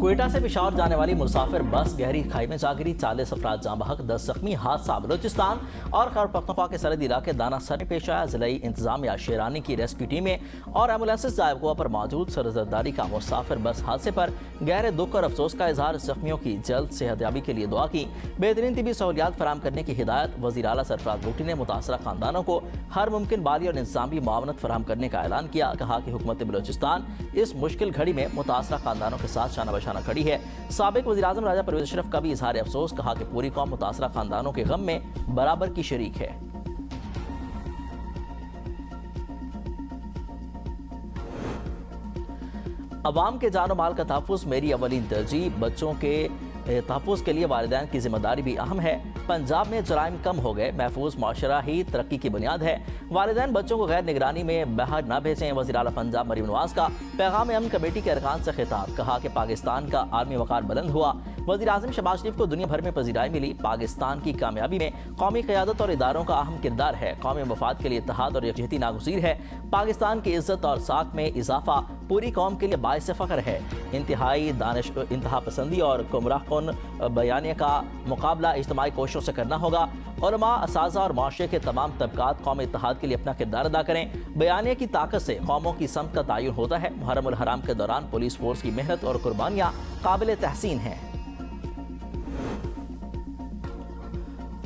کوئٹہ سے پشاور جانے والی مسافر بس گہری کھائی میں جا گری، 40 افراد جاں بحق، 10 زخمی۔ حادثہ بلوچستان اور خیبر پختونخوا کے سرحدی علاقے دانا سر میں پیش آیا۔ ضلعی انتظامیہ شیرانی کی ریسکیو ٹیمیں اور ایمبولینسز جائے پر موجود۔ سرزرداری کا مسافر بس حادثے پر گہرے دکھ اور افسوس کا اظہار، زخمیوں کی جلد صحت یابی کے لیے دعا کی۔ بہترین طبی سہولیات فراہم کرنے کی ہدایت۔ وزیر اعلیٰ سرفراز بگٹی نے متاثرہ خاندانوں کو ہر ممکن مالی اور انتظامی معاونت فراہم کرنے کا اعلان کیا۔ کہا کہ حکومت بلوچستان اس مشکل گھڑی میں متاثرہ خاندانوں کے ساتھ شانہ بشانہ کھڑی ہے۔ سابق وزیر اعظم راجہ پرویز اشرف کا بھی اظہار افسوس، کہا کہ پوری قوم متاثرہ خاندانوں کے غم میں برابر کی شریک ہے۔ عوام کے جان و مال کا تحفظ میری اولین ترجیح، بچوں کے تحفظ کے لیے والدین کی ذمہ داری بھی اہم ہے۔ پنجاب میں جرائم کم ہو گئے، محفوظ معاشرہ ہی ترقی کی بنیاد ہے۔ والدین بچوں کو غیر نگرانی میں باہر نہ بھیجیں۔ وزیر اعلیٰ پنجاب مریم نواز کا پیغام امن کمیٹی کے ارکان سے خطاب، کہا کہ پاکستان کا عالمی وقار بلند ہوا۔ وزیر اعظم شہباز شریف کو دنیا بھر میں پذیرائی ملی۔ پاکستان کی کامیابی میں قومی قیادت اور اداروں کا اہم کردار ہے۔ قومی مفاد کے لیے اتحاد اور یکجہتی ناگزیر ہے۔ پاکستان کی عزت اور ساکھ میں اضافہ پوری قوم کے لیے باعث فخر ہے۔ انتہا پسندی اور گمراہ کن بیانیہ کا مقابلہ اجتماعی کوششوں سے کرنا ہوگا۔ علماء، اساتذہ اور معاشرے کے تمام طبقات قومی اتحاد کے لیے اپنا کردار ادا کریں۔ بیانیہ کی طاقت سے قوموں کی سمت کا تعین ہوتا ہے۔ محرم الحرام کے دوران پولیس فورس کی محنت اور قربانیاں قابل تحسین ہیں۔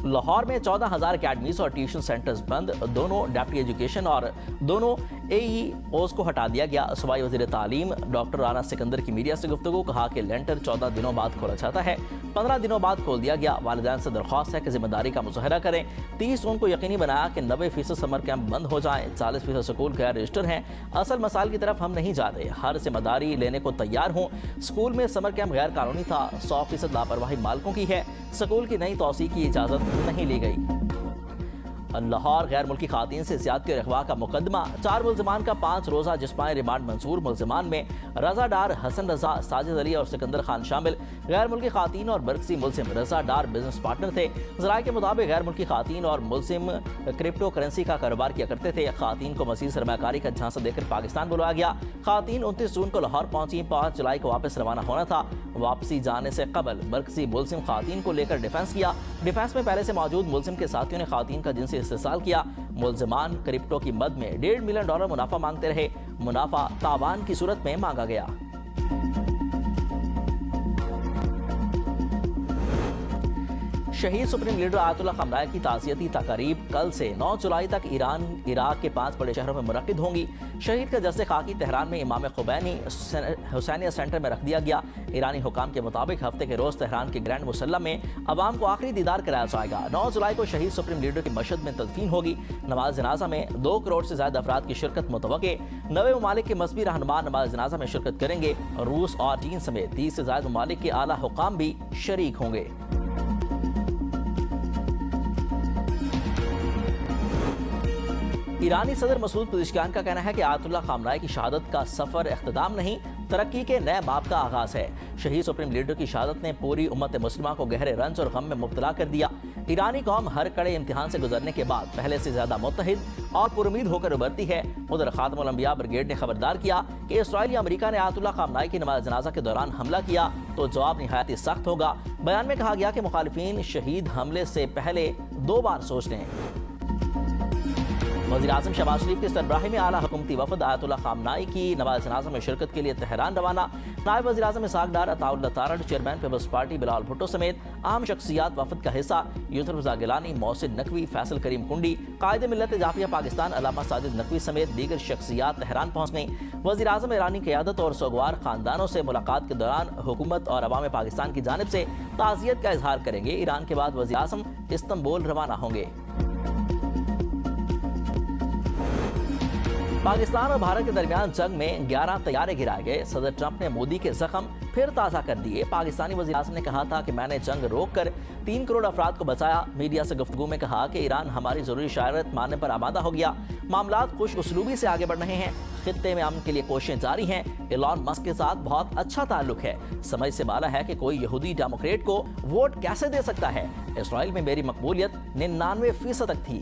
لاہور میں 14,000 اکیڈمیز اور ٹیوشن سینٹرز بند، دونوں ڈپٹی ایجوکیشن اور دونوں اے ای اوز کو ہٹا دیا گیا۔ صوبائی وزیر تعلیم ڈاکٹر رانا سکندر کی میڈیا سے گفتگو، کہا کہ لینٹر 14 دنوں بعد کھولا جاتا ہے، 15 دنوں بعد کھول دیا گیا۔ والدین سے درخواست ہے کہ ذمہ داری کا مظاہرہ کریں۔ 30 جون کو یقینی بنایا کہ 90% سمر کیمپ بند ہو جائیں۔ 40% سکول غیر رجسٹر ہیں۔ اصل مسائل کی طرف ہم نہیں جاتے، ہر ذمہ داری لینے کو تیار ہوں۔ سکول میں سمر کیمپ غیر قانونی تھا، 100% لاپرواہی مالکوں کی ہے۔ سکول کی نئی توسیع کی اجازت نہیں لی گئی۔ لاہور غیر ملکی خواتین سے زیادتی اور اغوا کا مقدمہ، 4 ملزمان کا 5 روزہ جسمانی ریمانڈ منظور۔ ملزمان میں رضا ڈار، حسن رضا، ساجد علی اور سکندر خان شامل۔ غیر ملکی خواتین اور برکسی ملزم رضا ڈار بزنس پارٹنر تھے۔ ذرائع کے مطابق غیر ملکی خواتین اور ملزم کرپٹو کرنسی کا کاروبار کیا کرتے تھے۔ خواتین کو مزید سرمایہ کاری کا جھانسا دے کر پاکستان بلایا گیا۔ خواتین 29 جون کو لاہور پہنچی، 5 جولائی کو واپس روانہ ہونا تھا۔ واپسی جانے سے قبل برکسی ملزم خواتین کو لے کر ڈیفنس کیا۔ ڈیفنس میں پہلے سے موجود ملزم کے ساتھیوں نے خواتین کا جنسی استحصال کیا۔ ملزمان کرپٹو کی مد میں $1.5 ملین منافع مانگتے رہے۔ منافع تاوان کی صورت میں مانگا گیا۔ شہید سپریم لیڈر آیت اللہ خامنہئی کی تعزیتی تقاریب کل سے 9 جولائی تک ایران، عراق کے 5 بڑے شہروں میں منعقد ہوں گی۔ شہید کا جسد خاکی تہران میں امام خمینی حسینیہ سینٹر میں رکھ دیا گیا۔ ایرانی حکام کے مطابق ہفتے کے روز تہران کے گرینڈ مسلح میں عوام کو آخری دیدار کرایا جائے گا۔ 9 جولائی کو شہید سپریم لیڈر کی مشہد میں تدفین ہوگی۔ نماز جنازہ میں 2 کروڑ سے زائد افراد کی شرکت متوقع۔ 9 ممالک کے مذہبی رہنما نماز جنازہ میں شرکت کریں گے۔ روس اور چین سمیت 30 سے زائد ممالک کے اعلیٰ حکام بھی شریک ہوں گے۔ ایرانی صدر مسعود پزشکیان کا کہنا ہے کہ آیت اللہ خامنہئی کی شہادت کا سفر اختتام نہیں، ترقی کے نئے باب کا آغاز ہے۔ شہید سپریم لیڈر کی شہادت نے پوری امت مسلمہ کو گہرے رنج اور غم میں مبتلا کر دیا۔ ایرانی قوم ہر کڑے امتحان سے گزرنے کے بعد پہلے سے زیادہ متحد اور پر امید ہو کر ابھرتی ہے۔ ادھر خاتم الانبیاء بریگیڈ نے خبردار کیا کہ اسرائیل یا امریکہ نے آیت اللہ خامنہئی کی نماز جنازہ کے دوران حملہ کیا تو جواب نہایت ہی سخت ہوگا۔ بیان میں کہا گیا کہ مخالفین شہید حملے سے پہلے 2 بار سوچ لیں۔ وزیر اعظم شہباز شریف کی سربراہی میں اعلیٰ حکومتی وفد آیت اللہ خامنہئی کی نماز جنازہ میں شرکت کے لیے تہران روانہ۔ نائب وزیر اعظم اسحاق ڈار، عطاء اللہ تارڑ، چیئرمین پیپلز پارٹی بلاول بھٹو سمیت اہم شخصیات وفد کا حصہ۔ یوسف رضا گیلانی، محسن نقوی، فیصل کریم کنڈی، قائد ملت جعفریہ پاکستان علامہ ساجد نقوی سمیت دیگر شخصیات تہران پہنچ گئیں۔ وزیر اعظم ایرانی قیادت اور سوگوار خاندانوں سے ملاقات کے دوران حکومت اور عوام پاکستان کی جانب سے تعزیت کا اظہار کریں گے۔ ایران کے بعد وزیر اعظم استنبول روانہ ہوں گے۔ پاکستان اور بھارت کے درمیان جنگ میں 11 طیارے گرائے گئے۔ صدر ٹرمپ نے مودی کے زخم پھر تازہ کر دیے۔ پاکستانی وزیر اعظم نے کہا تھا کہ میں نے جنگ روک کر 3 کروڑ افراد کو بچایا۔ میڈیا سے گفتگو میں کہا کہ ایران ہماری ضروری شرائط ماننے پر آمادہ ہو گیا۔ معاملات خوش اسلوبی سے آگے بڑھ رہے ہیں۔ خطے میں امن کے لیے کوششیں جاری ہیں۔ ایلان مسک کے ساتھ بہت اچھا تعلق ہے۔ سمجھ سے بالا ہے کہ کوئی یہودی ڈیموکریٹ کو ووٹ کیسے دے سکتا ہے۔ اسرائیل میں میری مقبولیت 99% تک تھی۔